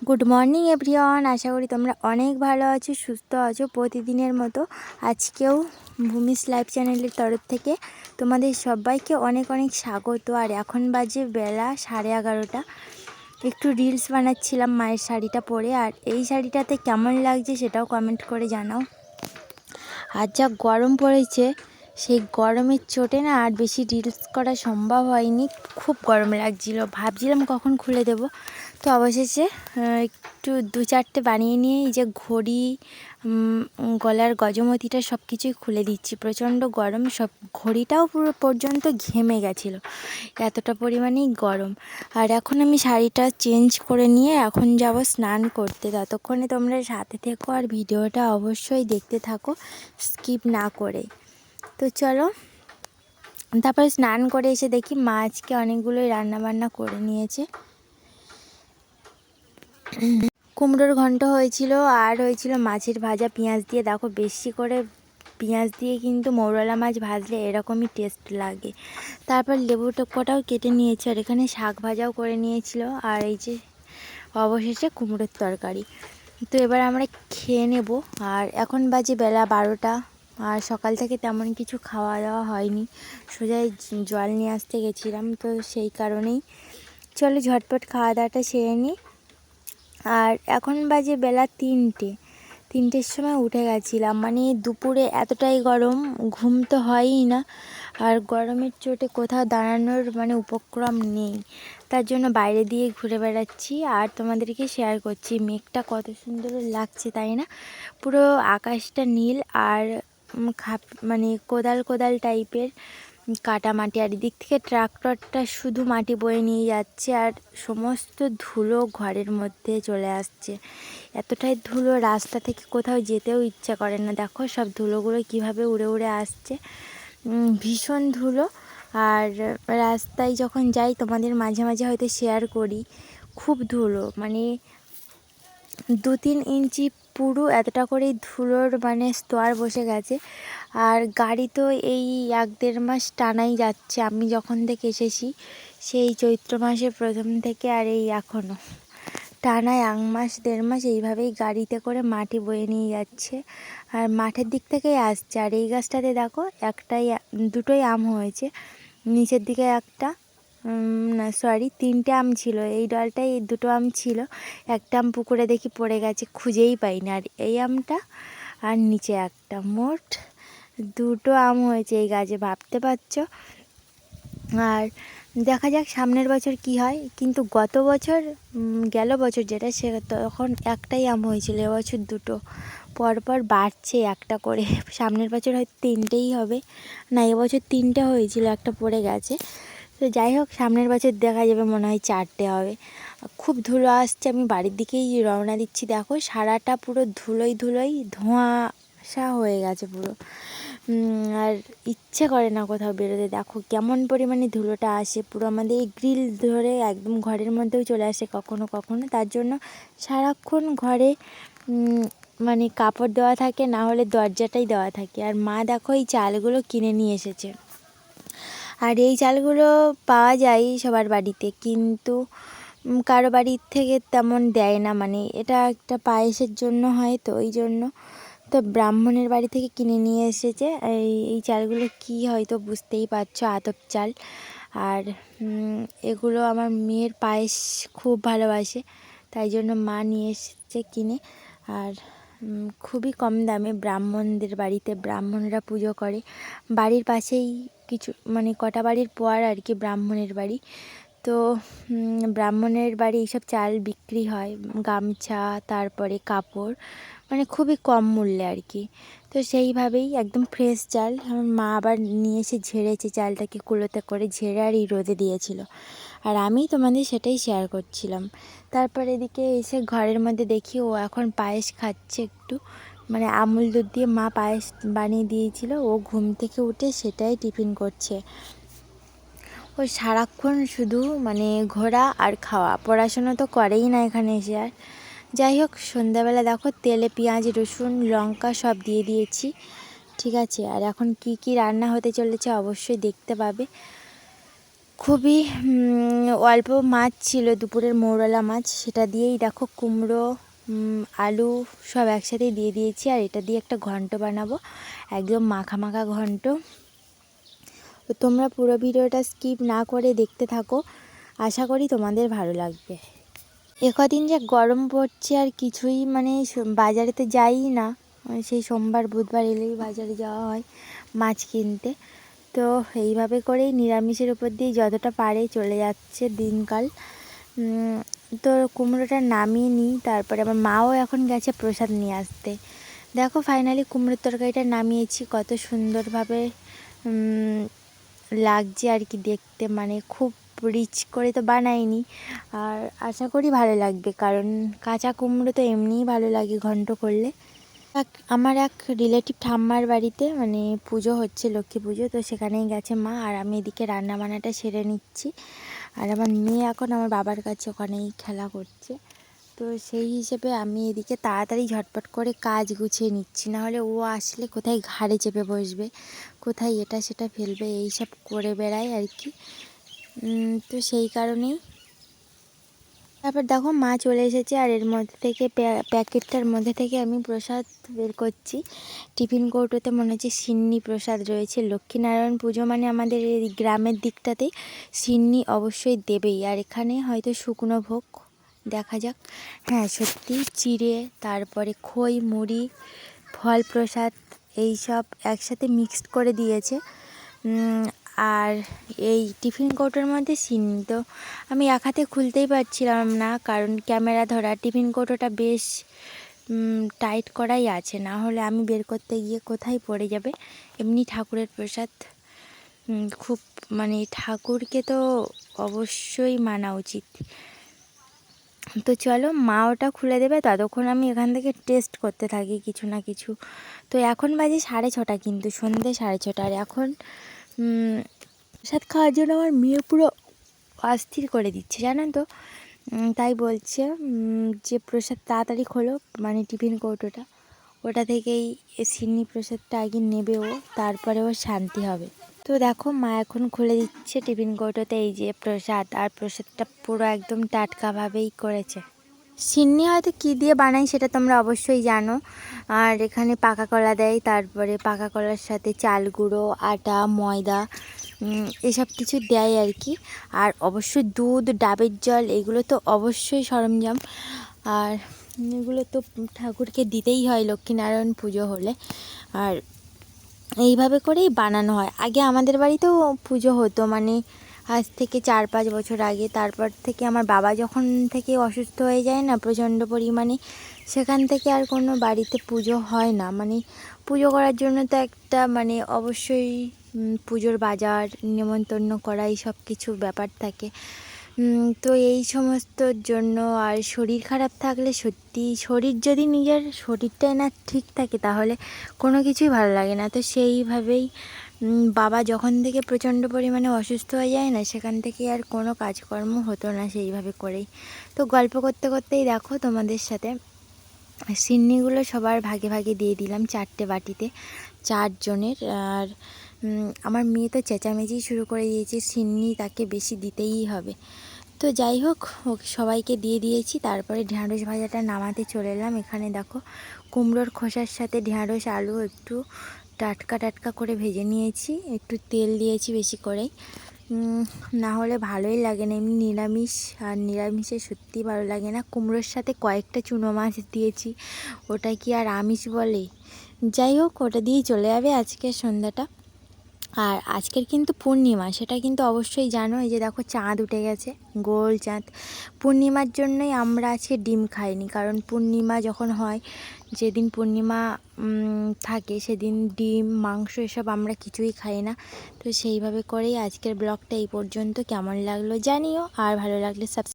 Good morning everyone, আশা করি তোমরা অনেক ভালো আছো, সুস্থ আছো। প্রতিদিনের মতো আজকেও ভূমিস লাইফ চ্যানেলের তরফ থেকে তোমাদের সবাইকে অনেক অনেক স্বাগত। আর এখন বাজে বেলা 11:30। একটু রিলস বানাচ্ছিলাম মায়ের শাড়িটা পরে। আর এই শাড়িটাতে কেমন লাগছে সেটাও কমেন্ট করে জানাও। আর যা গরম পড়েছে, সেই গরমের চোটে না আর বেশি রিলস করা সম্ভব হয়নি। খুব গরম লাগছিল, ভাবছিলাম কখন খুলে দেব। তো অবশেষে একটু 2-4টে বানিয়ে নিয়ে এই যে ঘড়ি, গলার গজমতিটা সব কিছুই খুলে দিচ্ছি। প্রচণ্ড গরম, সব ঘড়িটাও পুরো পর্যন্ত ঘেমে গেছিলো, এতটা পরিমাণেই গরম। আর এখন আমি শাড়িটা চেঞ্জ করে নিয়ে এখন যাব স্নান করতে। ততক্ষণে তোমরা সাথে থেকো আর ভিডিওটা অবশ্যই দেখতে থাকো, স্কিপ না করে। তো চলো, তারপরে স্নান করে এসে দেখি মা আজকে অনেকগুলোই রান্নাবান্না করে নিয়েছে। কুমড়োর ঘন্ট হয়েছিল, আর হয়েছিল মাছের ভাজা পেঁয়াজ দিয়ে। দেখো, বেশি করে পেঁয়াজ দিয়ে কিন্তু মৌরলা মাছ ভাজলে এরকমই টেস্ট লাগে। তারপর লেবু কটাও কেটে নিয়েছে, আর এখানে শাক ভাজাও করে নিয়েছিল। আর এই যে অবশেষে কুমড়োর তরকারি। তো এবার আমরা খেয়ে নেব। আর এখন বাজে বেলা 12টা। আর সকাল থেকে তেমন কিছু খাওয়া দাওয়া হয়নি, সোজাই জল নিয়ে আসতে গেছিলাম, তো সেই কারণেই চলো ঝটপট খাওয়া দাওয়াটা সেরে নিই। আর এখন বাজে বেলা 3টের সময় উঠে গেছিলাম। মানে দুপুরে এতটাই গরম, ঘুম তো হয়ই না। আর গরমের চোটে কোথাও দাঁড়ানোর মানে উপক্রম নেই, তার জন্য বাইরে দিয়ে ঘুরে বেড়াচ্ছি আর তোমাদেরকে শেয়ার করছি। মেঘটা কত সুন্দর লাগছে, তাই না? পুরো আকাশটা নীল আর মানে কোদাল কোদাল টাইপের কাটা মাটি। আর এদিক থেকে ট্রাক্টরটা শুধু মাটি বয়ে নিয়ে যাচ্ছে, আর সমস্ত ধুলো ঘরের মধ্যে চলে আসছে। এতটাই ধুলো, রাস্তা থেকে কোথাও যেতেও ইচ্ছা করে না। দেখো সব ধুলোগুলো কিভাবে উড়ে উড়ে আসছে, ভীষণ ধুলো। আর রাস্তায় যখন যাই তোমাদের মাঝে মাঝে হয়তো শেয়ার করি, খুব ধুলো, মানে 2-3 ইঞ্চি পুরো এতটা করেই ধুলোর মানে স্তর বসে গেছে। আর গাড়ি তো এই 1-1.5 মাস টানাই যাচ্ছে, আমি যখন থেকে এসেছি সেই চৈত্র মাসের প্রথম থেকে, আর এই এখনও টানা 1-1.5 মাস এইভাবেই গাড়িতে করে মাটি বয়ে নিয়ে যাচ্ছে। আর মাঠের দিক থেকেই আসছে। আর এই গাছটাতে দেখো দুটোই আম হয়েছে, নিচের দিকে একটা, না সরি 3টে আম ছিল। এই ডালটায় 2টো আম ছিল, একটা আম পুকুরে দেখি পড়ে গেছে, খুঁজেই পাইনি। আর এই আমটা আর নিচে একটা, মোট 2টো আম হয়েছে এই গাছে, ভাবতে পারছো। আর দেখা যাক সামনের বছর কি হয়। কিন্তু গত বছর, গেল বছর যেটা, সে তখন একটাই আম হয়েছিল, এবছর 2টো পরপর বাড়ছে একটা করে। সামনের বছর হয়তো 3টেই হবে, না এবছর 3টে হয়েছিল, একটা পড়ে গেছে। তো যাই হোক, সামনের বছর দেখা যাবে মনে হয় 4টে হবে। খুব ধুলো আসছে, আমি বাড়ির দিকেই রওনা দিচ্ছি। দেখো সারাটা পুরো ধুলোই ধুলোই ধোঁয়াশা হয়ে গেছে পুরো। আর ইচ্ছে করে না কোথাও বেরোতে। দেখো কেমন পরিমাণে ধুলোটা আসে, পুরো আমাদের এই গ্রিল ধরে একদম ঘরের মধ্যেও চলে আসে কখনো কখনো। তার জন্য সারাক্ষণ ঘরে মানে কাপড় দেওয়া থাকে, না হলে দরজাটাই দেওয়া থাকে। আর মা দেখো এই চালগুলো কিনে নিয়ে এসেছে। আর এই চালগুলো পাওয়া যায় সবার বাড়িতে, কিন্তু কারো বাড়ির থেকে তেমন দেয় না। মানে এটা একটা পায়েসের জন্য হয়, তো ওই জন্য তো ব্রাহ্মণের বাড়ি থেকে কিনে নিয়ে এসেছে। এই চালগুলো কি হয়তো বুঝতেই পারছো, আতপ চাল। আর এগুলো আমার মেয়ের পায়েস খুব ভালোবাসে, তাই জন্য মা নিয়ে এসেছে কিনে। আর খুবই কম দামে ব্রাহ্মণদের বাড়িতে, ব্রাহ্মণরা পুজো করে। বাড়ির পাশেই কিছু মানে কটা বাড়ির পর আর কি ব্রাহ্মণের বাড়ি। তো ব্রাহ্মণের বাড়ি এইসব চাল বিক্রি হয়, গামছা, তারপরে কাপড়, মানে খুবই কম মূল্যে আর কি। তো সেইভাবেই একদম ফ্রেশ চাল আমার মা আবার নিয়ে এসে ঝেড়েছে, চালটাকে কুলোতে করে ঝেড়ে আর এই রোদে দিয়েছিল। আর আমি তোমাদের সেটাই শেয়ার করছিলাম। তারপর এদিকে এসে ঘরের মধ্যে দেখি ও এখন পায়েস খাচ্ছে একটু, মানে আমুল দুধ দিয়ে মা পায়েস বানিয়ে দিয়েছিল, ও ঘুম থেকে উঠে সেটাই টিফিন করছে। ও সারাক্ষণ শুধু মানে ঘোরা আর খাওয়া, পড়াশোনা তো করেই না এখানে এসে। আর যাই হোক, সন্ধ্যাবেলা দেখো তেলে পেঁয়াজ রসুন লঙ্কা সব দিয়ে দিয়েছি, ঠিক আছে। আর এখন কি কি রান্না হতে চলেছে অবশ্যই দেখতে পাবে। খুবই অল্প মাছ ছিল দুপুরের মৌরলা মাছ, সেটা দিয়েই দেখো কুমড়ো আলু সব একসাথেই দিয়ে দিয়েছি। আর এটা দিয়ে একটা ঘন্ট বানাবো, একদম মাখা মাখা ঘন্ট। তো তোমরা পুরো ভিডিওটা স্কিপ না করে দেখতে থাকো, আশা করি তোমাদের ভালো লাগবে। কদিন যে গরম পড়ছে আর কিছুই মানে বাজারেতে যাই না, সেই সোমবার বুধবার এলেই বাজারে যাওয়া হয় মাছ কিনতে। তো এইভাবে করেই নিরামিষের উপর দিয়ে যতটা পারে চলে যাচ্ছে দিনকাল। তো কুমড়োটা নামিয়ে নিই, তারপরে আমার মাও এখন গেছে প্রসাদ নিয়ে আসতে। দেখো ফাইনালি কুমড়োর তরকারিটা নামিয়েছি, কত সুন্দরভাবে লাগছে আর কি দেখতে, মানে খুব রিচ করে তো বানাইনি, আর আশা করি ভালো লাগবে, কারণ কাঁচা কুমড়ো তো এমনিই ভালো লাগে ঘন্ট করলে। আমার এক রিলেটিভ ঠাম্মার বাড়িতে মানে পুজো হচ্ছে, লক্ষ্মী পুজো, তো সেখানেই গেছে মা, আর আমি এদিকে রান্না বান্নাটা সেরে নিচ্ছি। আর আমার মেয়ে এখন আমার বাবার কাছে ওখানেই খেলা করছে। তো সেই হিসেবে আমি এদিকে তাড়াতাড়ি ঝটপট করে কাজ গুছিয়ে নিচ্ছি, নাহলে ও আসলে কোথায় ঘাড়ে চেপে বসবে, কোথায় এটা সেটা ফেলবে, এই সব করে বেড়ায় আর কি। তো সেই কারণেই তারপর দেখো মা চলে এসেছে, আর এর মধ্যে থেকে প্যাকেটটার মধ্যে থেকে আমি প্রসাদ বের করছি। টিফিন কৌটোতে মনে হচ্ছে সিন্নি প্রসাদ রয়েছে। লক্ষ্মীনারায়ণ পুজো মানে আমাদের এই গ্রামের দিকটাতে সিন্নি অবশ্যই দেবেই, আর এখানে হয়তো শুকনো ভোগ, দেখা যাক। হ্যাঁ সত্যি চিড়ে, তারপরে খই মুড়ি ফল প্রসাদ এই সব একসাথে মিক্সড করে দিয়েছে। আর এই টিফিন কৌটোর মধ্যে সিন্নি, তো আমি এক হাতে খুলতেই পারছিলাম না, কারণ ক্যামেরা ধরা, টিফিন কৌটোটা বেশ টাইট করাই আছে, না হলে আমি বের করতে গিয়ে কোথায় পড়ে যাবে। এমনি ঠাকুরের প্রসাদ, খুব মানে ঠাকুরকে তো অবশ্যই মানা উচিত। তো চলো মা ওটা খুলে দেবে, ততক্ষণ আমি এখান থেকে টেস্ট করতে থাকি কিছু না কিছু। তো এখন বাজে 6:30, কিন্তু সন্ধ্যে 6:30, আর এখন প্রসাদ খাওয়ার জন্য আমার মেয়ে পুরো অস্থির করে দিচ্ছে জানেন তো। তাই বলছে যে প্রসাদ তাড়াতাড়ি খোলো, মানে টিফিন কৌটোটা, ওটা থেকেই সিন্নি প্রসাদটা আগে নেবে ও, তারপরে ওর শান্তি হবে। তো দেখো মা এখন খুলে দিচ্ছে টিফিন কৌটোতে এই যে প্রসাদ, আর প্রসাদটা পুরো একদম টাটকাভাবেই করেছে। সিন্নি হয়তো কী দিয়ে বানাই সেটা তোমরা অবশ্যই জানো, আর এখানে পাকা কলা দেয়, তারপরে পাকা কলার সাথে চাল গুঁড়ো, আটা, ময়দা এসব কিছু দেয় আর কি। আর অবশ্যই দুধ, ডাবের জল, এগুলো তো অবশ্যই সরঞ্জাম, আর এগুলো তো ঠাকুরকে দিতেই হয় লক্ষ্মীনারায়ণ পুজো হলে। আর এইভাবে করেই বানানো হয়। আগে আমাদের বাড়িতেও পুজো হতো, মানে আজ থেকে 4-5 বছর আগে। তারপর থেকে আমার বাবা যখন থেকে অসুস্থ হয়ে যায় না প্রচণ্ড পরিমাণে, সেখান থেকে আর কোনো বাড়িতে পুজো হয় না। মানে পুজো করার জন্য তো একটা মানে অবশ্যই পুজোর বাজার, নেমন্তন্ন করা, এই সব কিছু ব্যাপার থাকে। তো এই সমস্তর জন্য, আর শরীর খারাপ থাকলে সত্যি, শরীর যদি নিজের শরীরটাই না ঠিক থাকে তাহলে কোনো কিছুই ভালো লাগে না। তো সেইভাবেই বাবা যখন থেকে প্রচণ্ড পরিমাণে অসুস্থ হয়ে যায় না, সেখান থেকে আর কোনো কাজকর্ম হতো না সেইভাবে করেই। তো গল্প করতে করতেই দেখো তোমাদের সাথে সিন্নিগুলো সবার ভাগে ভাগে দিয়ে দিলাম 4টে বাটিতে, 4 জনের। আর আমার মেয়ে তো চেঁচামেচি শুরু করে দিয়েছে, সিন্নি তাকে বেশি দিতেই হবে। তো যাই হোক, ওকে সবাইকে দিয়ে দিয়েছি। তারপরে ঢ্যাঁড়স ভাজাটা নামাতে চলে এলাম। এখানে দেখো কুমড়োর খোসার সাথে ঢ্যাঁড়স আলু একটু টাটকা টাটকা করে ভেজে নিয়েছি, একটু তেল দিয়েছি বেশি করেই, না হলে ভালোই লাগে না এমনি নিরামিষ, আর নিরামিষে সত্যিই ভালো লাগে না। কুমড়োর সাথে কয়েকটা চুনো মাছ দিয়েছি, ওটা কি আর আমিষ বলে? যাই হোক, ওটা দিয়েই চলে যাবে আজকের সন্ধ্যাটা। আর আজকের কিন্তু পূর্ণিমা, সেটা কিন্তু অবশ্যই জানো। এই যে দেখো চাঁদ উঠে গেছে, গোল চাঁদ। পূর্ণিমার জন্যই আমরা আজকে ডিম খাইনি, কারণ পূর্ণিমা যখন হয়, যেদিন পূর্ণিমা থাকে সেদিন ডিম, মাংস এসব আমরা কিছুই খাই না। তো সেইভাবে করেই আজকের ব্লগটা এই পর্যন্ত। কেমন লাগলো জানিও, আর ভালো লাগলে